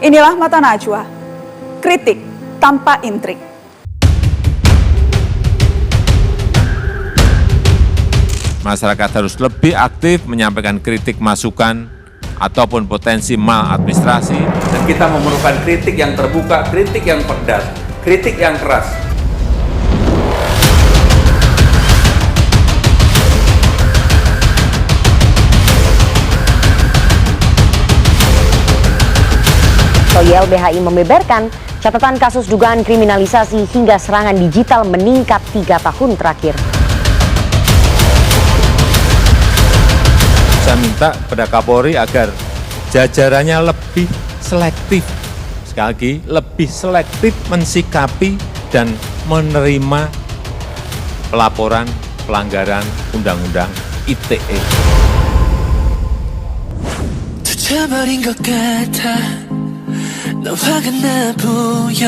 Inilah Mata Najwa, kritik tanpa intrik. Masyarakat harus lebih aktif menyampaikan kritik masukan ataupun potensi maladministrasi. Dan kita memerlukan kritik yang terbuka, kritik yang pedas, kritik yang keras. YLBHI membeberkan catatan kasus dugaan kriminalisasi hingga serangan digital meningkat 3 tahun terakhir. Saya minta kepada Kapolri agar jajarannya lebih selektif. Sekali lagi, lebih selektif mensikapi dan menerima pelaporan pelanggaran Undang-Undang ITE. 잊어버린 것 같아 너 화가 나 보여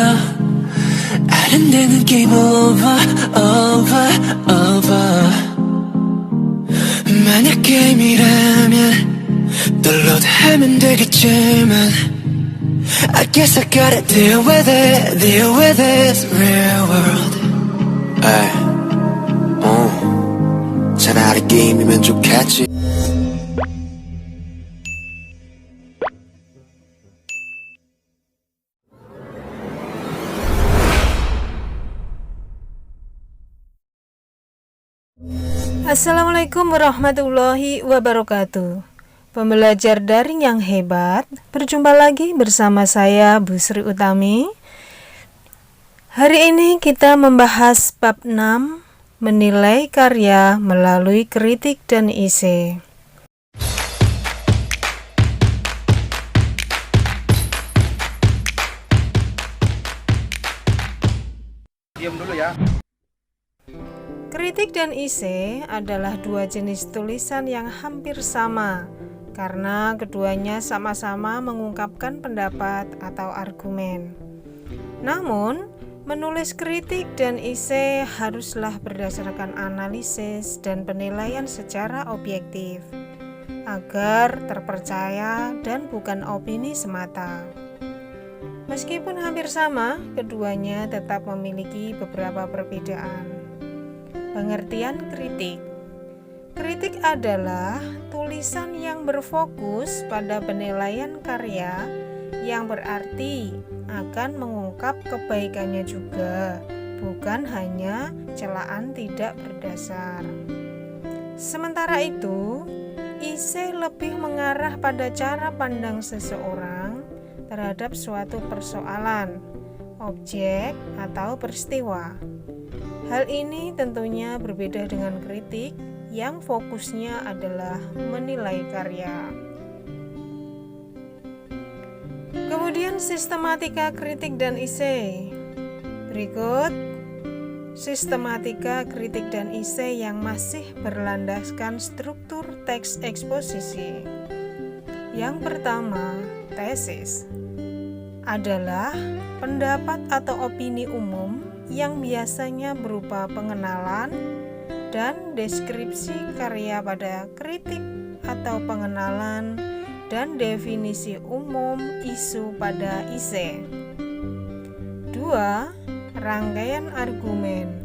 아른대는 게임 over over over 만약 게임이라면 또 로드하면 되겠지만 I guess I gotta deal with this real world. 에이, 차라리 게임이면 좋겠지. Assalamualaikum warahmatullahi wabarakatuh. Pembelajar daring yang hebat, berjumpa lagi bersama saya Bu Sri Utami. Hari ini kita membahas bab 6, menilai karya melalui kritik dan isi. Diam dulu ya. Kritik dan isi adalah dua jenis tulisan yang hampir sama karena keduanya sama-sama mengungkapkan pendapat atau argumen. Namun, menulis kritik dan isi haruslah berdasarkan analisis dan penilaian secara objektif agar terpercaya dan bukan opini semata. Meskipun hampir sama, keduanya tetap memiliki beberapa perbedaan. Pengertian kritik. Kritik adalah tulisan yang berfokus pada penilaian karya yang berarti akan mengungkap kebaikannya juga, bukan hanya celaan tidak berdasar. Sementara itu, isi lebih mengarah pada cara pandang seseorang terhadap suatu persoalan, objek, atau peristiwa. Hal ini tentunya berbeda dengan kritik yang fokusnya adalah menilai karya. Kemudian sistematika kritik dan isi. Berikut sistematika kritik dan isi yang masih berlandaskan struktur teks eksposisi. Yang pertama, tesis adalah pendapat atau opini umum yang biasanya berupa pengenalan dan deskripsi karya pada kritik atau pengenalan dan definisi umum isu pada isi. 2. Rangkaian argumen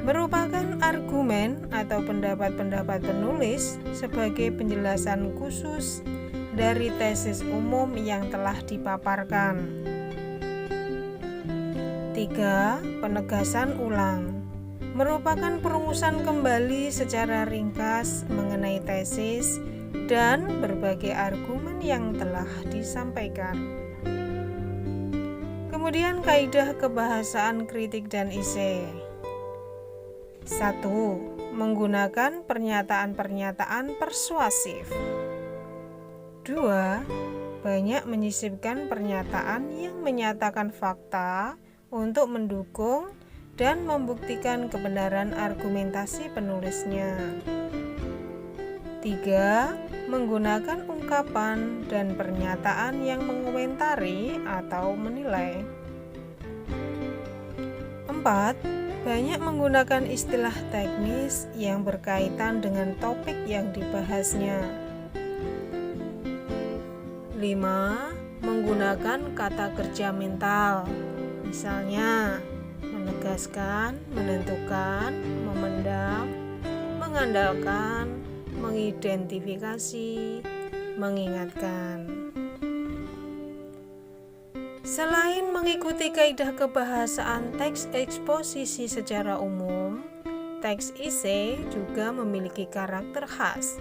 merupakan argumen atau pendapat-pendapat penulis sebagai penjelasan khusus dari tesis umum yang telah dipaparkan. 3. Penegasan ulang merupakan perumusan kembali secara ringkas mengenai tesis dan berbagai argumen yang telah disampaikan. Kemudian kaidah kebahasaan kritik dan isi. 1. Menggunakan pernyataan-pernyataan persuasif. 2. Banyak menyisipkan pernyataan yang menyatakan fakta untuk mendukung dan membuktikan kebenaran argumentasi penulisnya. 3. Menggunakan ungkapan dan pernyataan yang mengomentari atau menilai. 4. Banyak menggunakan istilah teknis yang berkaitan dengan topik yang dibahasnya. 5. menggunakan kata kerja mental. Misalnya, menegaskan, menentukan, memendam, mengandalkan, mengidentifikasi, mengingatkan. Selain mengikuti kaidah kebahasaan teks eksposisi secara umum, teks esai juga memiliki karakter khas.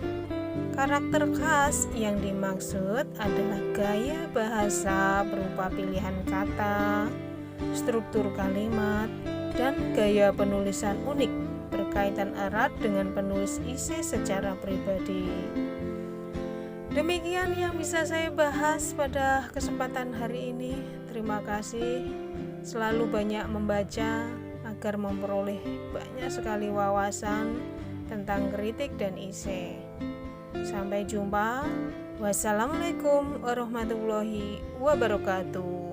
Karakter khas yang dimaksud adalah gaya bahasa berupa pilihan kata, struktur kalimat, dan gaya penulisan unik berkaitan erat dengan penulis esai secara pribadi. Demikian yang bisa saya bahas pada kesempatan hari ini. Terima kasih. Selalu banyak membaca agar memperoleh banyak sekali wawasan tentang kritik dan esai. Sampai jumpa. Wassalamualaikum warahmatullahi wabarakatuh.